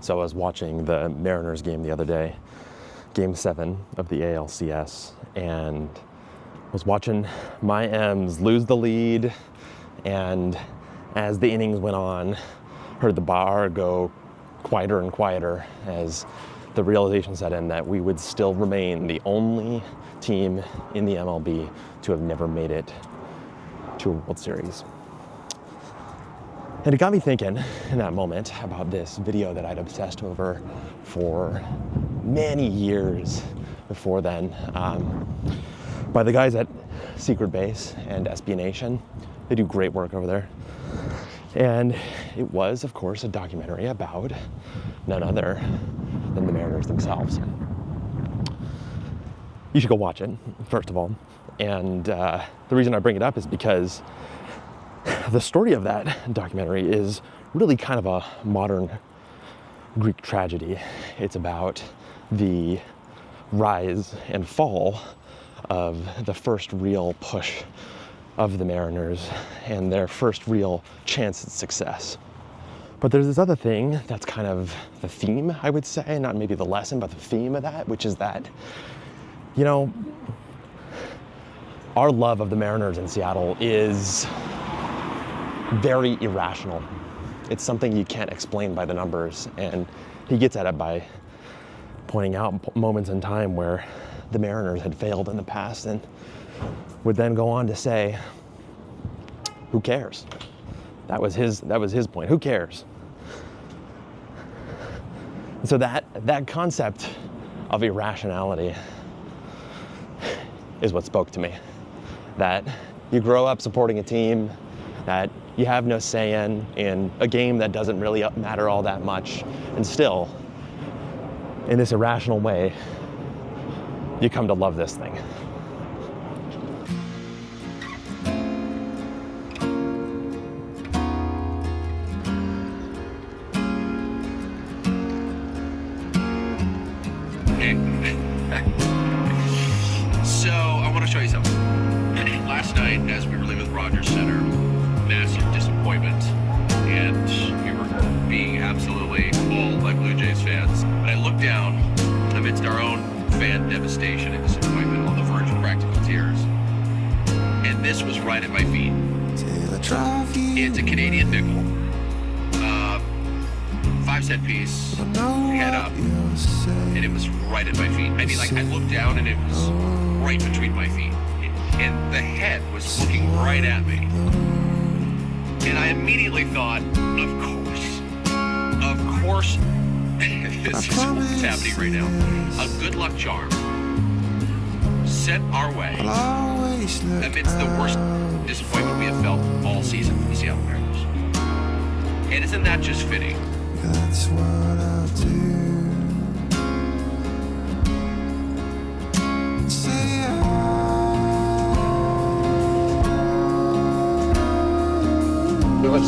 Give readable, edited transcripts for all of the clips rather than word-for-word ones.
So I was watching the Mariners game the other day, Game 7 of the ALCS, and was watching my M's lose the lead, and as the innings went on, heard the bar go quieter and quieter as the realization set in that we would still remain the only team in the MLB to have never made it to a World Series. And it got me thinking in that moment about this video that I'd obsessed over for many years before then, by the guys at Secret Base and SB Nation. They do great work over there. And it was, of course, a documentary about none other than the Mariners themselves. You should go watch it, first of all. And the reason I bring it up is because the story of that documentary is really kind of a modern Greek tragedy. It's about the rise and fall of the first real push of the Mariners and their first real chance at success. But there's this other thing that's kind of the theme, I would say, not maybe the lesson, but the theme of that, which is that, you know, our love of the Mariners in Seattle is very irrational. It's something you can't explain by the numbers, and he gets at it by pointing out moments in time where the Mariners had failed in the past, and would then go on to say, who cares? That was his point. Who cares? So that concept of irrationality is what spoke to me. That you grow up supporting a team, that you have no say in a game that doesn't really matter all that much, and still, in this irrational way, you come to love this thing. So, I want to show you something. Last night, as we were leaving the Rogers Center, massive disappointment, and we were being absolutely pulled by Blue Jays fans. But I looked down amidst our own fan devastation and disappointment on the verge of practical tears, and this was right at my feet. It's a Canadian nickel, 5-cent piece, head up, and it was right at my feet. I mean, like, I looked down and it was right between my feet, and the head was looking right at me. And I immediately thought, of course, this is what's happening right now. A good luck charm sent our way amidst the worst disappointment we have felt all season from the Seattle Mariners. And isn't that just fitting? That's what I'll do.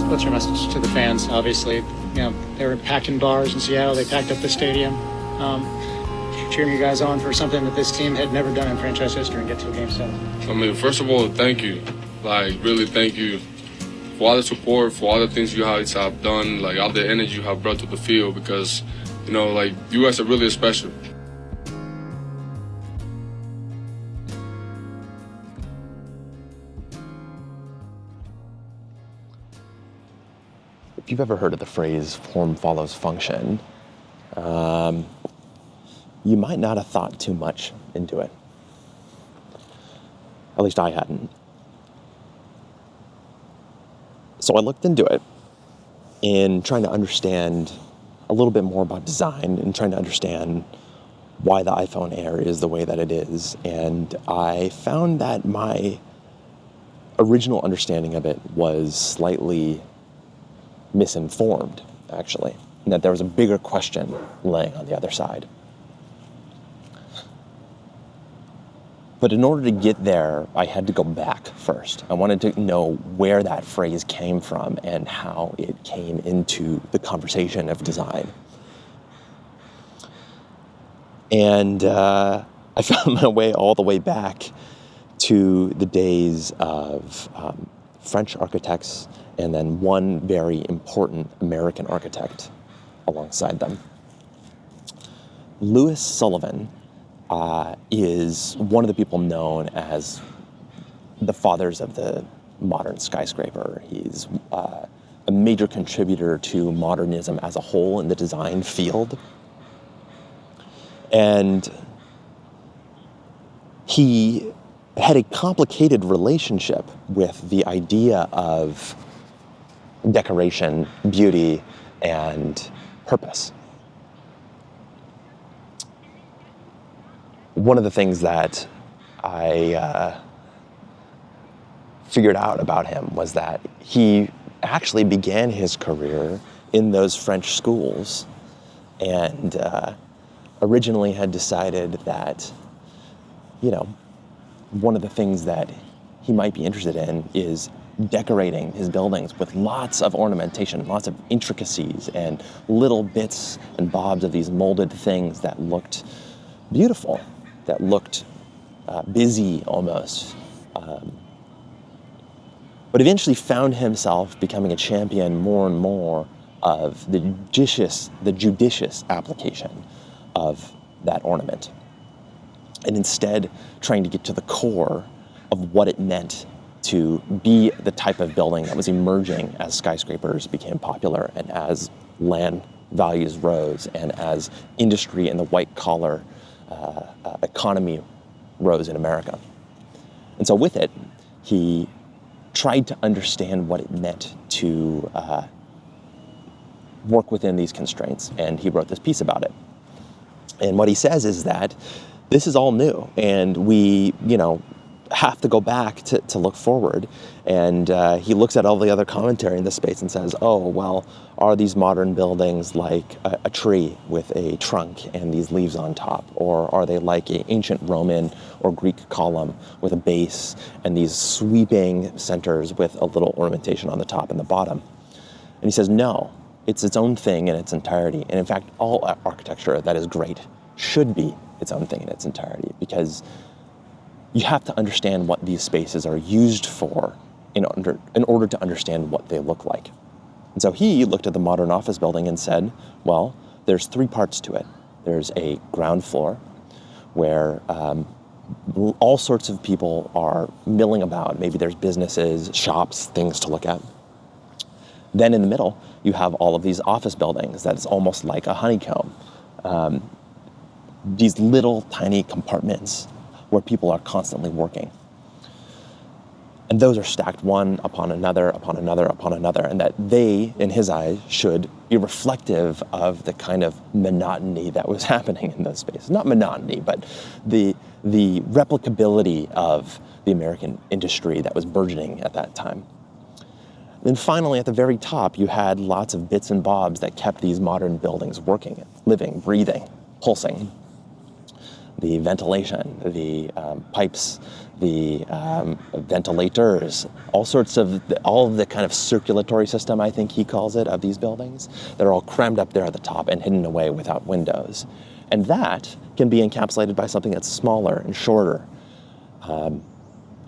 What's your message to the fans? Obviously, you know, they were packed in bars in Seattle. They packed up the stadium, cheering you guys on for something that this team had never done in franchise history and get to a Game 7. I mean, first of all, thank you. Like, really thank you for all the support, for all the things you guys have done, like all the energy you have brought to the field, because, you know, like, you guys are really special. If you've ever heard of the phrase form follows function, you might not have thought too much into it. At least I hadn't. So I looked into it in trying to understand a little bit more about design and trying to understand why the iPhone Air is the way that it is. And I found that my original understanding of it was slightly misinformed, actually, and that there was a bigger question laying on the other side. But in order to get there, I had to go back first. I wanted to know where that phrase came from and how it came into the conversation of design. And I found my way all the way back to the days of French architects and then one very important American architect alongside them. Louis Sullivan is one of the people known as the fathers of the modern skyscraper. He's a major contributor to modernism as a whole in the design field. And he had a complicated relationship with the idea of decoration, beauty, and purpose. One of the things that I figured out about him was that he actually began his career in those French schools and originally had decided that, one of the things that he might be interested in is decorating his buildings with lots of ornamentation, lots of intricacies and little bits and bobs of these molded things that looked beautiful, that looked busy almost. But eventually found himself becoming a champion more and more of the judicious application of that ornament. And instead trying to get to the core of what it meant to be the type of building that was emerging as skyscrapers became popular and as land values rose and as industry and the white-collar economy rose in America. And so with it, he tried to understand what it meant to work within these constraints, and he wrote this piece about it. And what he says is that this is all new, and we, have to go back to look forward. And he looks at all the other commentary in this space and says, oh, well, are these modern buildings like a tree with a trunk and these leaves on top? Or are they like an ancient Roman or Greek column with a base and these sweeping centers with a little ornamentation on the top and the bottom? And he says, no, it's its own thing in its entirety. And in fact, all architecture that is great should be its own thing in its entirety, because you have to understand what these spaces are used for in order to understand what they look like. And so he looked at the modern office building and said, well, there's three parts to it. There's a ground floor where all sorts of people are milling about. Maybe there's businesses, shops, things to look at. Then in the middle, you have all of these office buildings that's almost like a honeycomb. These little tiny compartments where people are constantly working. And those are stacked one upon another, upon another, upon another, and that they, in his eyes, should be reflective of the kind of monotony that was happening in those spaces. Not monotony, but the replicability of the American industry that was burgeoning at that time. Then finally, at the very top, you had lots of bits and bobs that kept these modern buildings working, living, breathing, pulsing. The ventilation, the pipes, the ventilators, all of the kind of circulatory system, I think he calls it, of these buildings. They're all crammed up there at the top and hidden away without windows. And that can be encapsulated by something that's smaller and shorter. And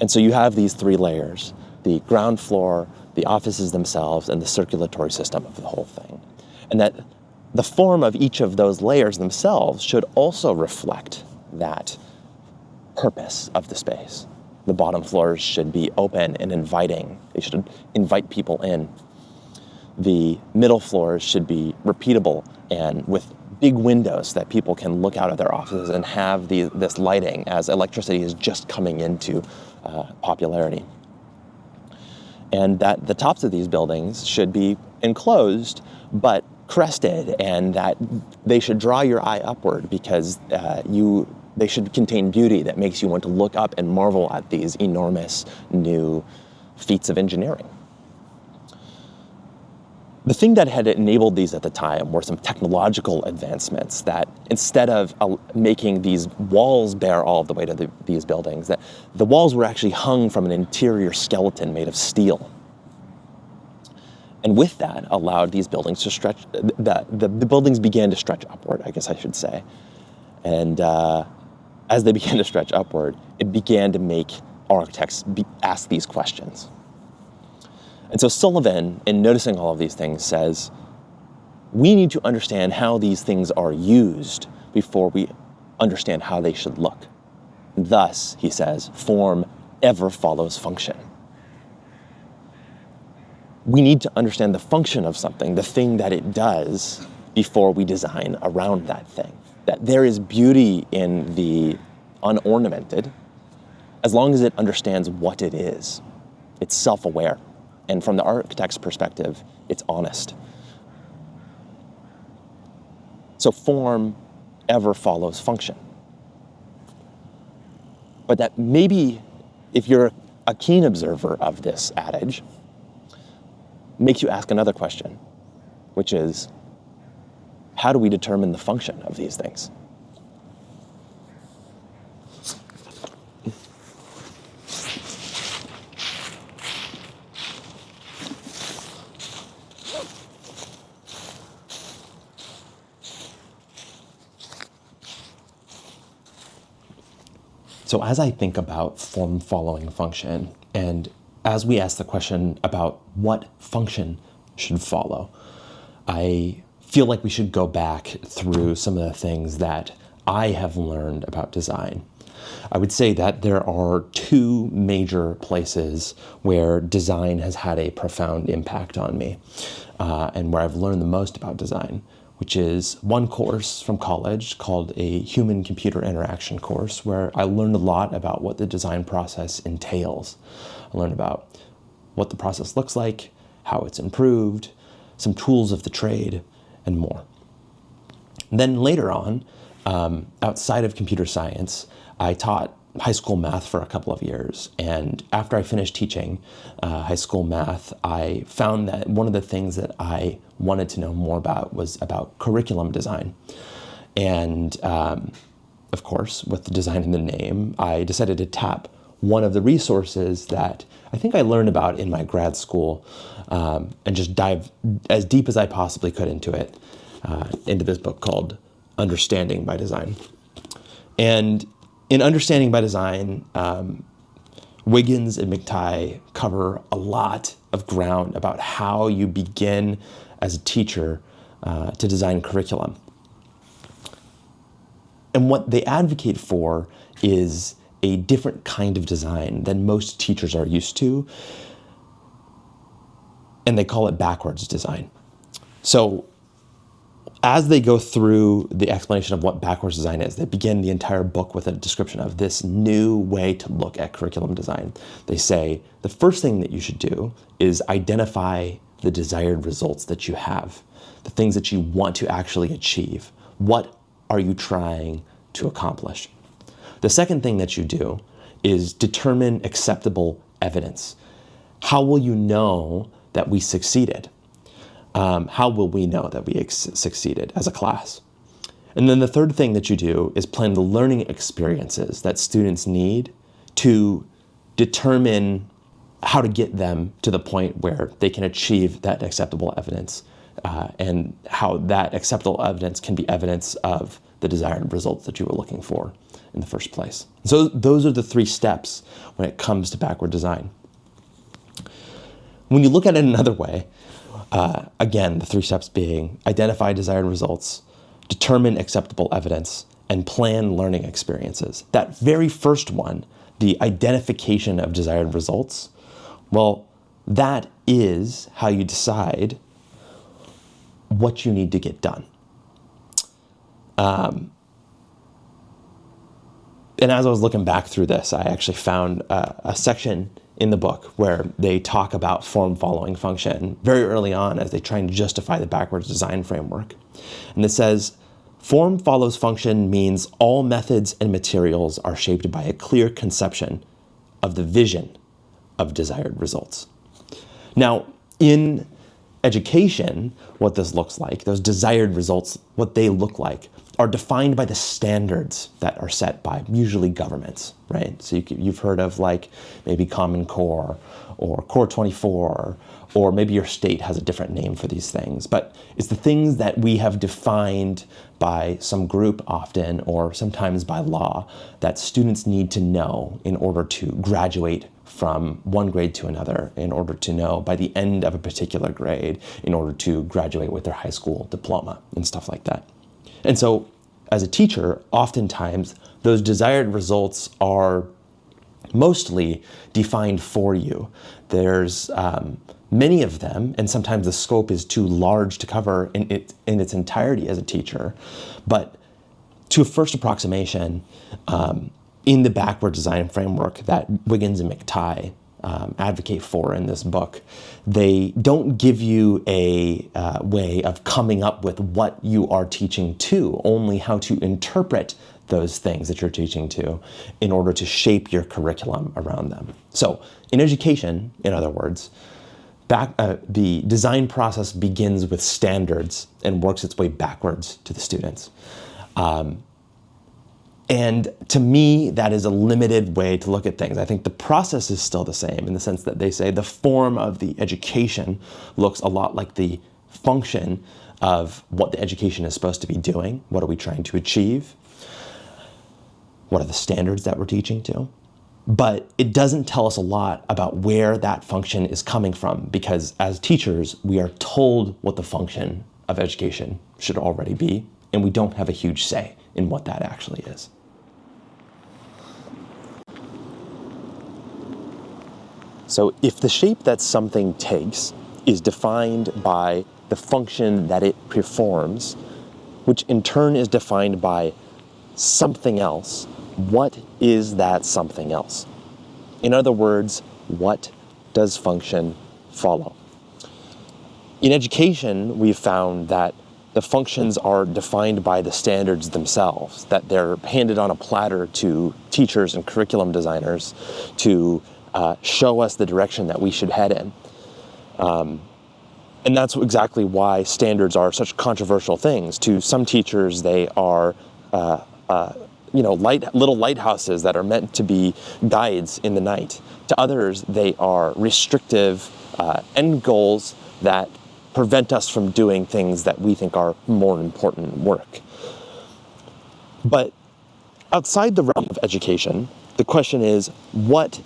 so you have these three layers: the ground floor, the offices themselves, and the circulatory system of the whole thing. And that the form of each of those layers themselves should also reflect that purpose of the space. The bottom floors should be open and inviting. They should invite people in. The middle floors should be repeatable and with big windows that people can look out of their offices and have this lighting as electricity is just coming into popularity. And that the tops of these buildings should be enclosed, but crested, and that they should draw your eye upward because they should contain beauty that makes you want to look up and marvel at these enormous new feats of engineering. The thing that had enabled these at the time were some technological advancements that instead of making these walls bear all the weight of these buildings, that the walls were actually hung from an interior skeleton made of steel. And with that allowed these buildings to stretch, the buildings began to stretch upward, I guess I should say. And as they began to stretch upward, it began to make architects ask these questions. And so Sullivan, in noticing all of these things, says, we need to understand how these things are used before we understand how they should look. Thus, he says, form ever follows function. We need to understand the function of something, the thing that it does, before we design around that thing. That there is beauty in the unornamented, as long as it understands what it is. It's self-aware. And from the architect's perspective, it's honest. So form ever follows function. But that maybe, if you're a keen observer of this adage, makes you ask another question, which is, how do we determine the function of these things? So as I think about form following function, and as we ask the question about what function should follow, I feel like we should go back through some of the things that I have learned about design. I would say that there are two major places where design has had a profound impact on me, and where I've learned the most about design, which is one course from college called a human-computer interaction course, where I learned a lot about what the design process entails. I learned about what the process looks like, how it's improved, some tools of the trade, and more. And then later on, outside of computer science, I taught high school math for a couple of years. And after I finished teaching high school math, I found that one of the things that I wanted to know more about was about curriculum design. And of course, with the design in the name, I decided to tap one of the resources that I think I learned about in my grad school, and just dive as deep as I possibly could into it, into this book called Understanding by Design. And in Understanding by Design, Wiggins and McTighe cover a lot of ground about how you begin as a teacher to design curriculum. And what they advocate for is a different kind of design than most teachers are used to, and they call it backwards design. So as they go through the explanation of what backwards design is, they begin the entire book with a description of this new way to look at curriculum design. They say the first thing that you should do is identify the desired results that you have, the things that you want to actually achieve. What are you trying to accomplish? The second thing that you do is determine acceptable evidence. How will you know that we succeeded? How will we know that we succeeded as a class? And then the third thing that you do is plan the learning experiences that students need to determine how to get them to the point where they can achieve that acceptable evidence, and how that acceptable evidence can be evidence of the desired results that you were looking for in the first place. So those are the three steps when it comes to backward design. When you look at it another way, again, the three steps being identify desired results, determine acceptable evidence, and plan learning experiences. That very first one, the identification of desired results, well, that is how you decide what you need to get done. And as I was looking back through this, I actually found a section in the book where they talk about form following function very early on as they try and justify the backwards design framework. And it says, form follows function means all methods and materials are shaped by a clear conception of the vision of desired results. Now, in education, what this looks like, those desired results, what they look like, are defined by the standards that are set by usually governments, right? So you've heard of like maybe Common Core or Core 24 or maybe your state has a different name for these things, but it's the things that we have defined by some group often, or sometimes by law, that students need to know in order to graduate from one grade to another, in order to know by the end of a particular grade, in order to graduate with their high school diploma and stuff like that. And so as a teacher, oftentimes those desired results are mostly defined for you. There's many of them, and sometimes the scope is too large to cover in its entirety as a teacher. But to a first approximation, in the backward design framework that Wiggins and McTighe advocate for in this book, they don't give you a way of coming up with what you are teaching to, only how to interpret those things that you're teaching to in order to shape your curriculum around them. So in education, in other words, the design process begins with standards and works its way backwards to the students. And to me, that is a limited way to look at things. I think the process is still the same in the sense that they say the form of the education looks a lot like the function of what the education is supposed to be doing. What are we trying to achieve? What are the standards that we're teaching to? But it doesn't tell us a lot about where that function is coming from, because as teachers, we are told what the function of education should already be, and we don't have a huge say in what that actually is. So if the shape that something takes is defined by the function that it performs, which in turn is defined by something else, what is that something else? In other words, what does function follow? In education, we've found that the functions are defined by the standards themselves, that they're handed on a platter to teachers and curriculum designers to show us the direction that we should head in. And that's exactly why standards are such controversial things. To some teachers, they are little lighthouses that are meant to be guides in the night. To others, they are restrictive end goals that prevent us from doing things that we think are more important work. But outside the realm of education, the question is, what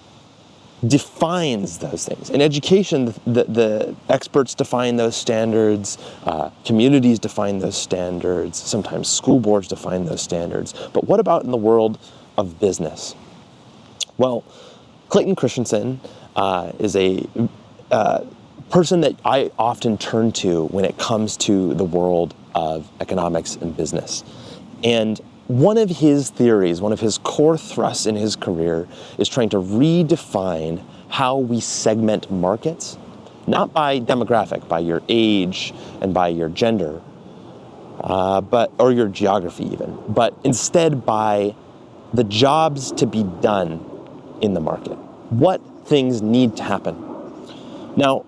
defines those things? In education, the experts define those standards, communities define those standards, sometimes school boards define those standards. But what about in the world of business? Well, Clayton Christensen is a person that I often turn to when it comes to the world of economics and business. And one of his theories, one of his core thrusts in his career, is trying to redefine how we segment markets, not by demographic, by your age and by your gender, or your geography even, but instead by the jobs to be done in the market. What things need to happen? Now,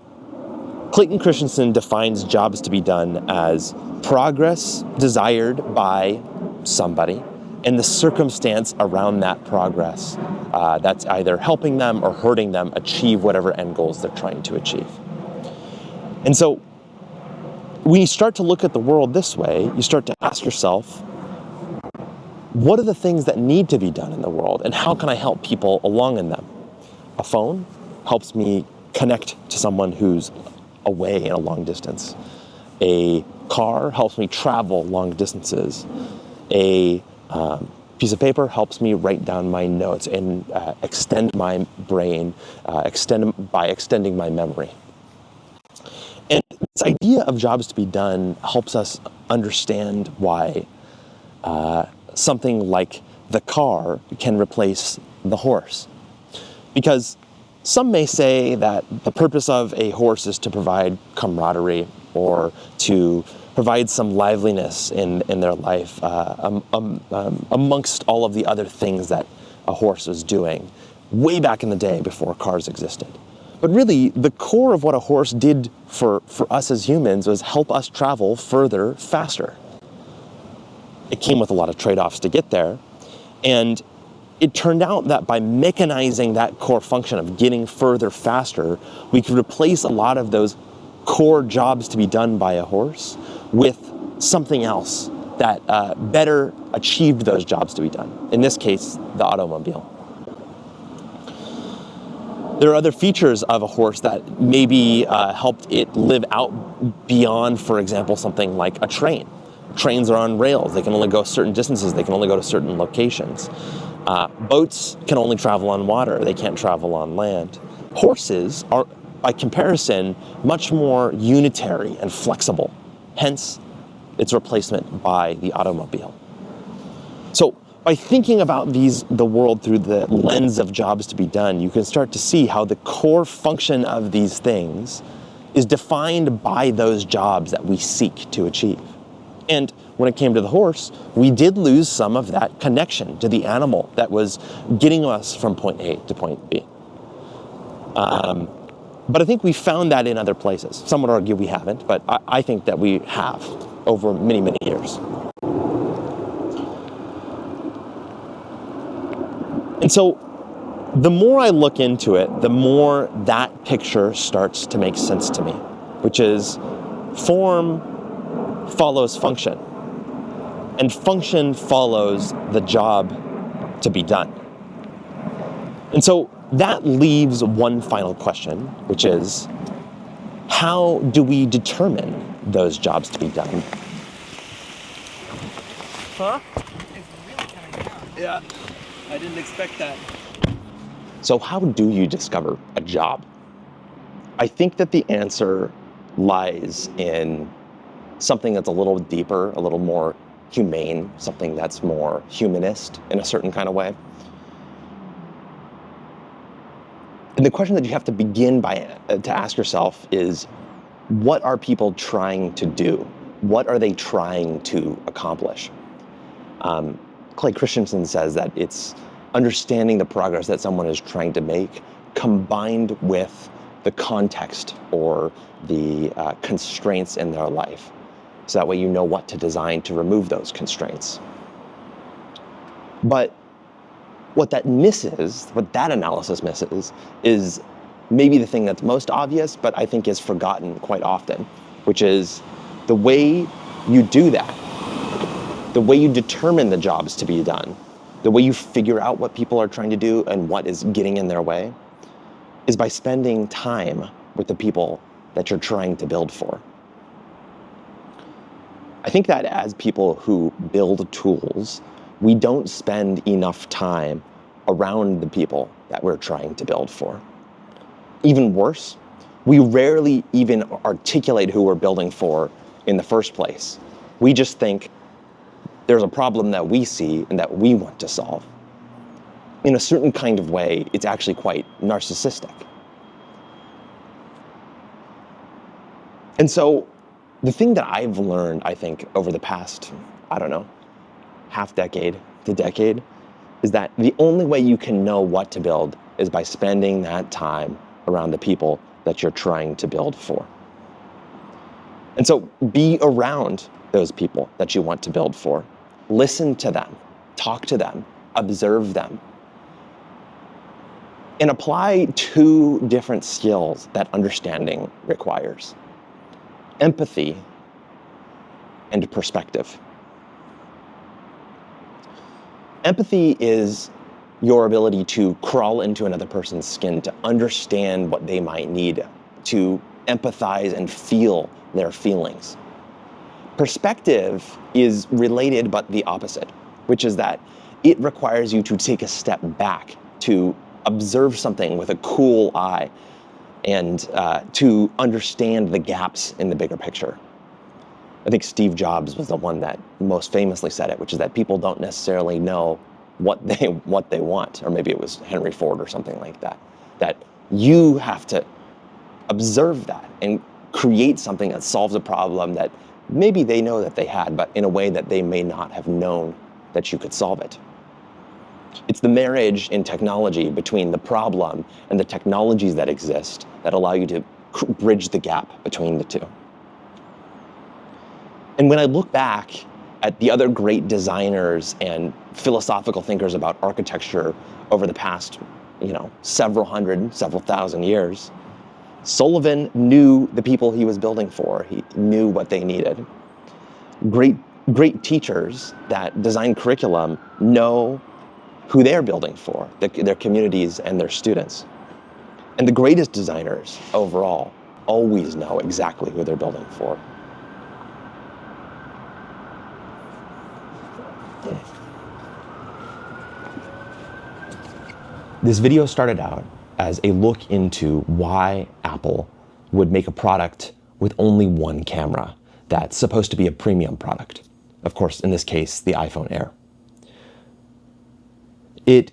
Clayton Christensen defines jobs to be done as progress desired by somebody and the circumstance around that progress that's either helping them or hurting them achieve whatever end goals they're trying to achieve. And so when you start to look at the world this way, you start to ask yourself, what are the things that need to be done in the world, and how can I help people along in them? A phone helps me connect to someone who's away in a long distance. A car helps me travel long distances. A piece of paper helps me write down my notes and extend my brain, by extending my memory. And this idea of jobs to be done helps us understand why something like the car can replace the horse. Because some may say that the purpose of a horse is to provide camaraderie or to provide some liveliness in their life amongst all of the other things that a horse was doing way back in the day before cars existed. But really, the core of what a horse did for us as humans was help us travel further, faster. It came with a lot of trade-offs to get there. And it turned out that by mechanizing that core function of getting further faster, we could replace a lot of those core jobs to be done by a horse with something else that better achieved those jobs to be done. In this case, the automobile. There are other features of a horse that maybe helped it live out beyond, for example, something like a train. Trains are on rails. They can only go certain distances. They can only go to certain locations. Boats can only travel on water. They can't travel on land. Horses are, by comparison, much more unitary and flexible. Hence, its replacement by the automobile. So, by thinking about the world through the lens of jobs to be done, you can start to see how the core function of these things is defined by those jobs that we seek to achieve. And when it came to the horse, we did lose some of that connection to the animal that was getting us from point A to point B. But I think we found that in other places. Some would argue we haven't, but I think that we have over many, many years. And so the more I look into it, the more that picture starts to make sense to me, which is form follows function, and function follows the job to be done. And so that leaves one final question, which is, how do we determine those jobs to be done? Huh? Yeah, I didn't expect that. So how do you discover a job? I think that the answer lies in something that's a little deeper, a little more humane, something that's more humanist in a certain kind of way. And the question that you have to begin to ask yourself is, what are people trying to do? What are they trying to accomplish? Clay Christensen says that it's understanding the progress that someone is trying to make combined with the context or the constraints in their life. So that way you know what to design to remove those constraints. But what that misses, what that analysis misses, is maybe the thing that's most obvious, but I think is forgotten quite often, which is the way you do that, the way you determine the jobs to be done, the way you figure out what people are trying to do and what is getting in their way, is by spending time with the people that you're trying to build for. I think that as people who build tools, we don't spend enough time around the people that we're trying to build for. Even worse, we rarely even articulate who we're building for in the first place. We just think there's a problem that we see and that we want to solve. In a certain kind of way, it's actually quite narcissistic. And so the thing that I've learned, I think, over the past, half decade to decade, is that the only way you can know what to build is by spending that time around the people that you're trying to build for. And so be around those people that you want to build for. Listen to them, talk to them, observe them, and apply two different skills that understanding requires: empathy and perspective. Empathy is your ability to crawl into another person's skin, to understand what they might need, to empathize and feel their feelings. Perspective is related but the opposite, which is that it requires you to take a step back, to observe something with a cool eye, and to understand the gaps in the bigger picture. I think Steve Jobs was the one that most famously said it, which is that people don't necessarily know what they want, or maybe it was Henry Ford or something like that. That you have to observe that and create something that solves a problem that maybe they know that they had, but in a way that they may not have known that you could solve it. It's the marriage in technology between the problem and the technologies that exist that allow you to bridge the gap between the two. And when I look back at the other great designers and philosophical thinkers about architecture over the past, several hundred, several thousand years, Sullivan knew the people he was building for. He knew what they needed. Great teachers that design curriculum know who they're building for, their communities and their students. And the greatest designers overall always know exactly who they're building for. This video started out as a look into why Apple would make a product with only one camera that's supposed to be a premium product. Of course, in this case, the iPhone Air. It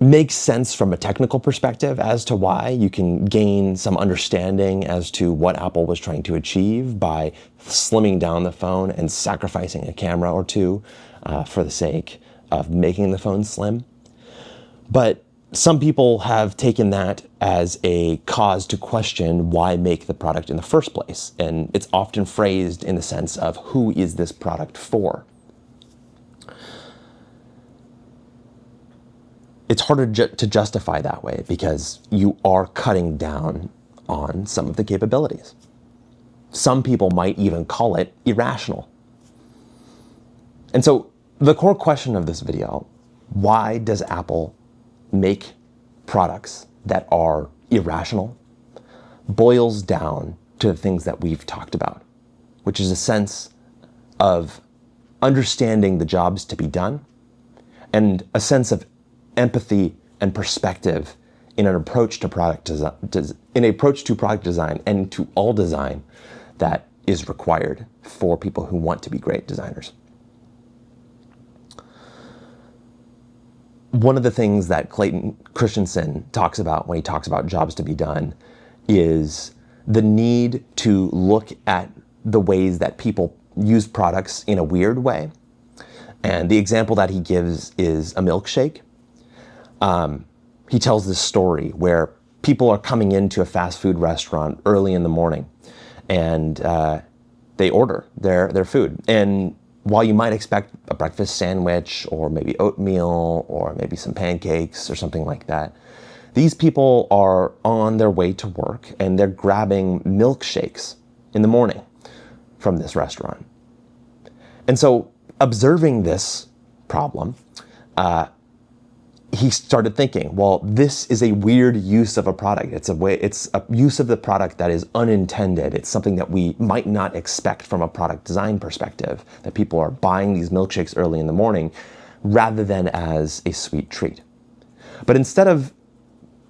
makes sense from a technical perspective as to why. You can gain some understanding as to what Apple was trying to achieve by slimming down the phone and sacrificing a camera or two for the sake of making the phone slim. But some people have taken that as a cause to question why make the product in the first place. And it's often phrased in the sense of, who is this product for? It's harder to justify that way because you are cutting down on some of the capabilities. Some people might even call it irrational. And so the core question of this video, why does Apple make products that are irrational, boils down to the things that we've talked about, which is a sense of understanding the jobs to be done and a sense of empathy and perspective in an approach to product design and to all design that is required for people who want to be great designers. One of the things that Clayton Christensen talks about when he talks about jobs to be done is the need to look at the ways that people use products in a weird way. And the example that he gives is a milkshake. He tells this story where people are coming into a fast food restaurant early in the morning and they order their food. And while you might expect a breakfast sandwich or maybe oatmeal or maybe some pancakes or something like that, these people are on their way to work and they're grabbing milkshakes in the morning from this restaurant. And so observing this problem, he started thinking, well, this is a weird use of a product. It's a use of the product that is unintended. It's something that we might not expect from a product design perspective, that people are buying these milkshakes early in the morning rather than as a sweet treat. But instead of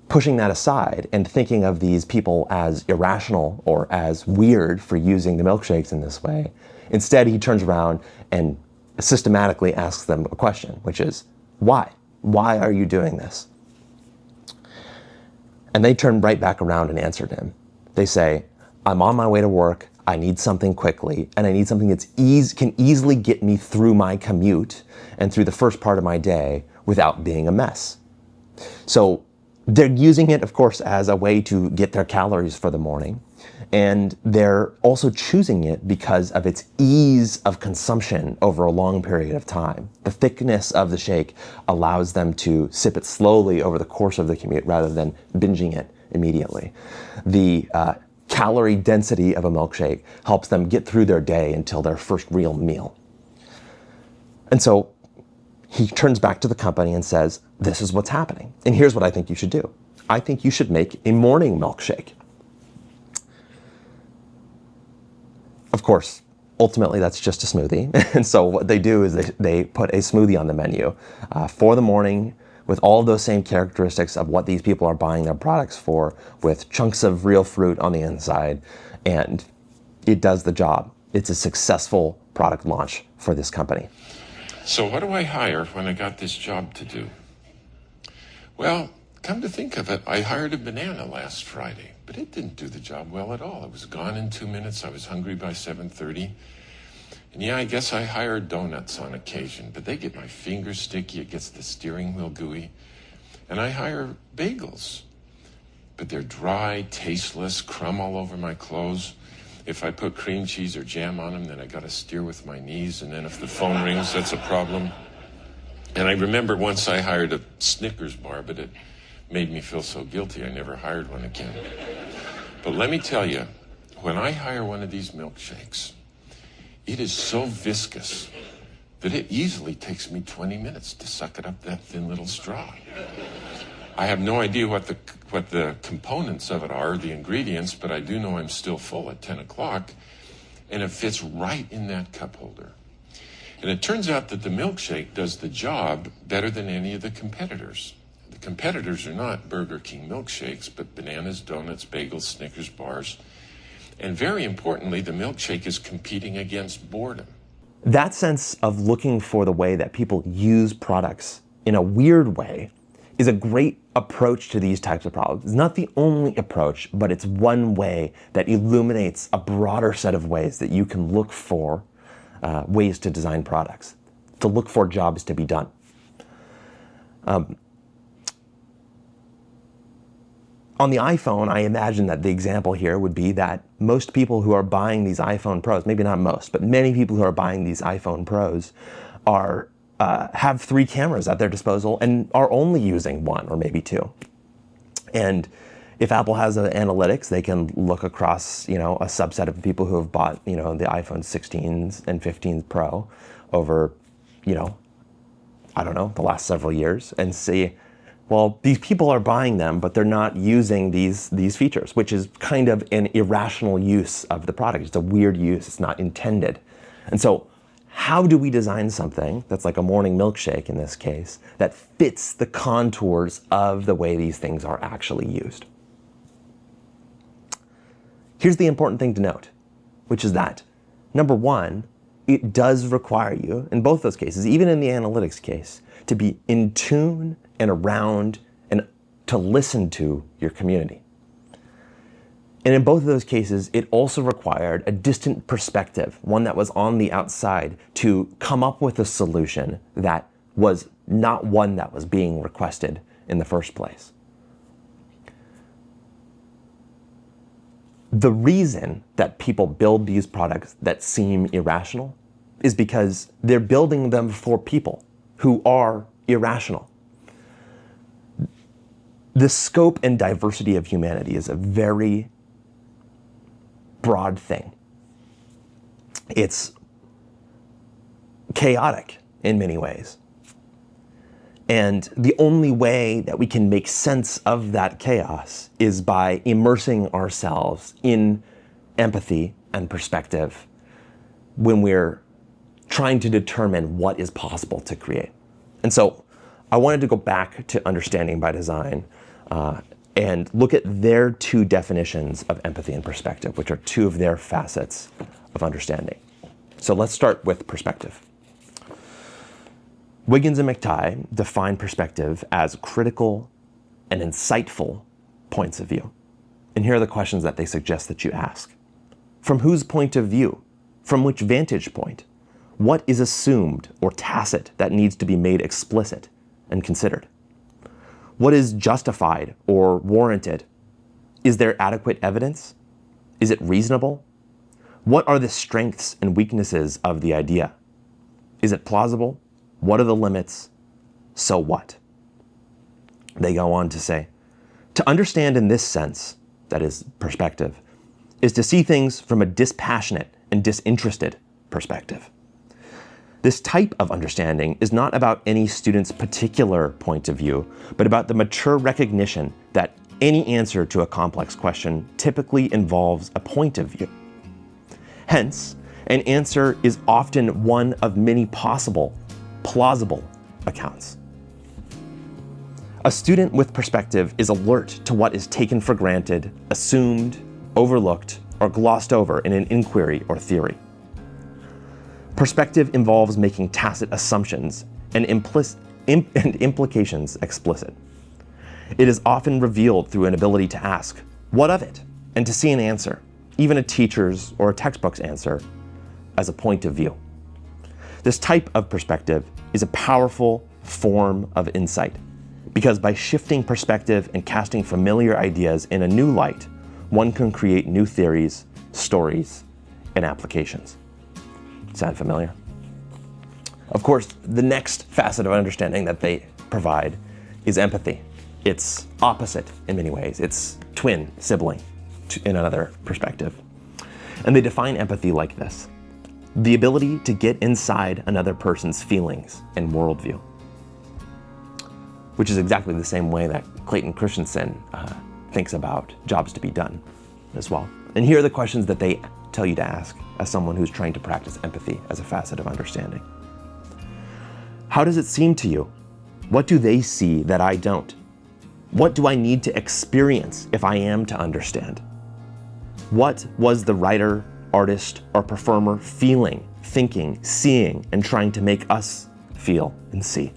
pushing that aside and thinking of these people as irrational or as weird for using the milkshakes in this way, instead he turns around and systematically asks them a question, which is, why? Why are you doing this? And they turn right back around and answered him. They say, I'm on my way to work, I need something quickly, and I need something that can easily get me through my commute and through the first part of my day without being a mess. So they're using it, of course, as a way to get their calories for the morning. And they're also choosing it because of its ease of consumption over a long period of time. The thickness of the shake allows them to sip it slowly over the course of the commute rather than binging it immediately. The calorie density of a milkshake helps them get through their day until their first real meal. And so he turns back to the company and says, this is what's happening. And here's what I think you should do. I think you should make a morning milkshake. Of course, ultimately that's just a smoothie. And so what they do is they put a smoothie on the menu for the morning with all of those same characteristics of what these people are buying their products for, with chunks of real fruit on the inside. And it does the job. It's a successful product launch for this company. So what do I hire when I got this job to do? Well, come to think of it, I hired a banana last Friday, but it didn't do the job well at all. It was gone in 2 minutes. I was hungry by 7:30. And yeah, I guess I hire donuts on occasion, but they get my fingers sticky. It gets the steering wheel gooey. And I hire bagels, but they're dry, tasteless, crumb all over my clothes. If I put cream cheese or jam on them, then I got to steer with my knees. And then if the phone rings, that's a problem. And I remember once I hired a Snickers bar, but it made me feel so guilty I never hired one again. But let me tell you, when I hire one of these milkshakes, it is so viscous that it easily takes me 20 minutes to suck it up that thin little straw. I have no idea what the components of it are, the ingredients, but I do know I'm still full at 10 o'clock, and it fits right in that cup holder. And it turns out that the milkshake does the job better than any of the competitors. The competitors are not Burger King milkshakes, but bananas, donuts, bagels, Snickers bars. And very importantly, the milkshake is competing against boredom. That sense of looking for the way that people use products in a weird way is a great approach to these types of problems. It's not the only approach, but it's one way that illuminates a broader set of ways that you can look for ways to design products, to look for jobs to be done. On the iPhone, I imagine that the example here would be that most people who are buying these iPhone Pros, maybe not most, but many people who are buying these iPhone Pros are have 3 cameras at their disposal and are only using 1 or maybe 2. And if Apple has analytics, they can look across, a subset of people who have bought, the iPhone 16s and 15s Pro over, I don't know, the last several years and see, well, these people are buying them, but they're not using these features, which is kind of an irrational use of the product. It's a weird use. It's not intended. And so how do we design something that's like a morning milkshake in this case that fits the contours of the way these things are actually used? Here's the important thing to note, which is that, number one, it does require you, in both those cases, even in the analytics case, to be in tune and around and to listen to your community. And in both of those cases, it also required a distant perspective, one that was on the outside, to come up with a solution that was not one that was being requested in the first place. The reason that people build these products that seem irrational is because they're building them for people who are irrational. The scope and diversity of humanity is a very broad thing. It's chaotic in many ways. And the only way that we can make sense of that chaos is by immersing ourselves in empathy and perspective when we're trying to determine what is possible to create. And so I wanted to go back to Understanding by Design and look at their 2 definitions of empathy and perspective, which are 2 of their facets of understanding. So let's start with perspective. Wiggins and McTighe define perspective as critical and insightful points of view. And here are the questions that they suggest that you ask. From whose point of view? From which vantage point? What is assumed or tacit that needs to be made explicit and considered? What is justified or warranted? Is there adequate evidence? Is it reasonable? What are the strengths and weaknesses of the idea? Is it plausible? What are the limits? So what? They go on to say, to understand in this sense, that is perspective, is to see things from a dispassionate and disinterested perspective. This type of understanding is not about any student's particular point of view, but about the mature recognition that any answer to a complex question typically involves a point of view. Hence, an answer is often one of many possible, plausible accounts. A student with perspective is alert to what is taken for granted, assumed, overlooked, or glossed over in an inquiry or theory. Perspective involves making tacit assumptions and implications explicit. It is often revealed through an ability to ask, what of it? And to see an answer, even a teacher's or a textbook's answer, as a point of view. This type of perspective is a powerful form of insight, because by shifting perspective and casting familiar ideas in a new light, one can create new theories, stories, and applications. Sound familiar? Of course, the next facet of understanding that they provide is empathy. It's opposite in many ways. It's twin, sibling, in another perspective. And they define empathy like this: the ability to get inside another person's feelings and worldview, which is exactly the same way that Clayton Christensen thinks about jobs to be done as well. And here are the questions that they tell you to ask as someone who's trying to practice empathy as a facet of understanding. How does it seem to you? What do they see that I don't? What do I need to experience if I am to understand? What was the writer, artist, or performer feeling, thinking, seeing, and trying to make us feel and see?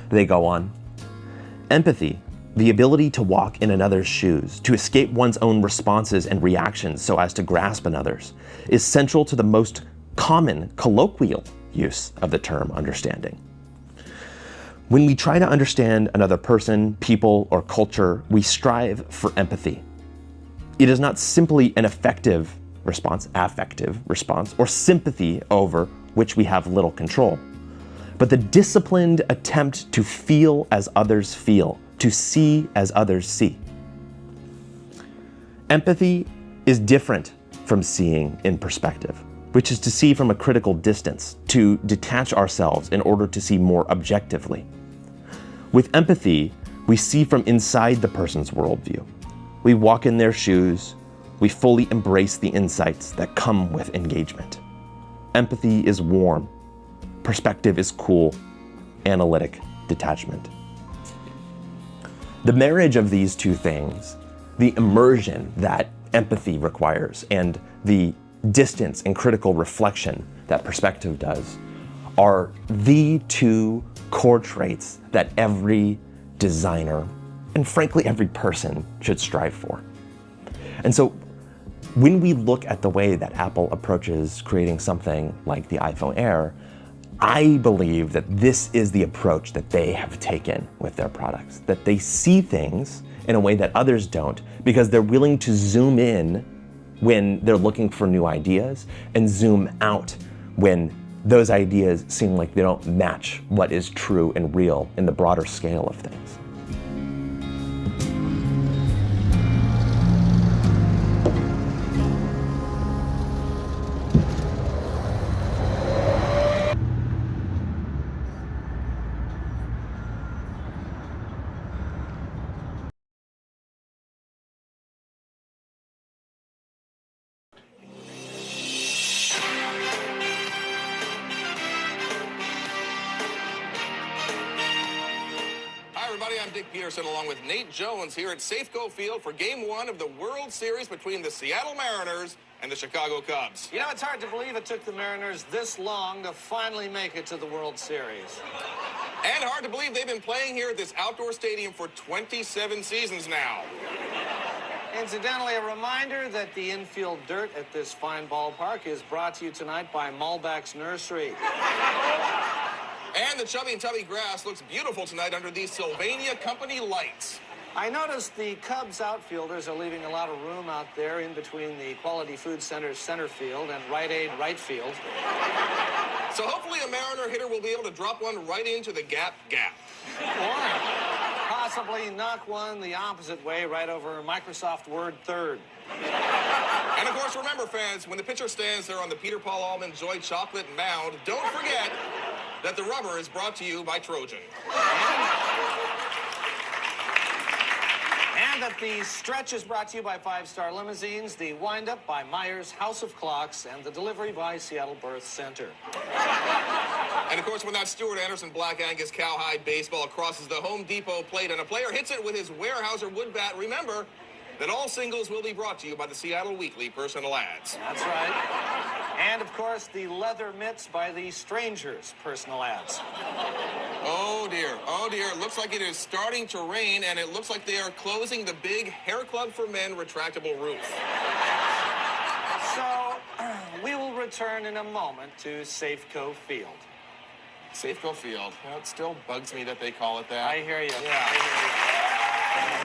They go on. Empathy, the ability to walk in another's shoes, to escape one's own responses and reactions so as to grasp another's, is central to the most common colloquial use of the term understanding. When we try to understand another person, people, or culture, we strive for empathy. It is not simply an affective response, or sympathy over which we have little control, but the disciplined attempt to feel as others feel, to see as others see. Empathy is different from seeing in perspective, which is to see from a critical distance, to detach ourselves in order to see more objectively. With empathy, we see from inside the person's worldview. We walk in their shoes. We fully embrace the insights that come with engagement. Empathy is warm. Perspective is cool. Analytic detachment. The marriage of these two things, the immersion that empathy requires and the distance and critical reflection that perspective does, are the two core traits that every designer and frankly every person should strive for. And so when we look at the way that Apple approaches creating something like the iPhone Air, I believe that this is the approach that they have taken with their products, that they see things in a way that others don't because they're willing to zoom in when they're looking for new ideas and zoom out when those ideas seem like they don't match what is true and real in the broader scale of things. I'm Dick Peterson along with Nate Jones here at Safeco Field for Game 1 of the World Series between the Seattle Mariners and the Chicago Cubs. You know, it's hard to believe it took the Mariners this long to finally make it to the World Series. And hard to believe they've been playing here at this outdoor stadium for 27 seasons now. Incidentally, a reminder that the infield dirt at this fine ballpark is brought to you tonight by Malbach's Nursery. And the Chubby and Tubby grass looks beautiful tonight under these Sylvania Company lights. I noticed the Cubs outfielders are leaving a lot of room out there in between the Quality Food Center's center field and Rite Aid right field. So hopefully a Mariner hitter will be able to drop one right into the gap. Or possibly knock one the opposite way right over Microsoft Word third. And of course, remember, fans, when the pitcher stands there on the Peter Paul Almond Joy Chocolate Mound, don't forget that the rubber is brought to you by Trojan. And that the stretch is brought to you by 5-Star Limousines, the wind-up by Myers House of Clocks, and the delivery by Seattle Birth Center. And of course, when that Stuart Anderson Black Angus Cowhide baseball crosses the Home Depot plate and a player hits it with his Weyerhaeuser wood bat, remember that all singles will be brought to you by the Seattle Weekly Personal Ads. That's right. And, of course, the leather mitts by the Strangers Personal Ads. Oh, dear. Oh, dear. It looks like it is starting to rain, and it looks like they are closing the big Hair Club for Men retractable roof. So, we will return in a moment to Safeco Field. Safeco Field. Well, it still bugs me that they call it that. I hear you. Yeah. I hear you.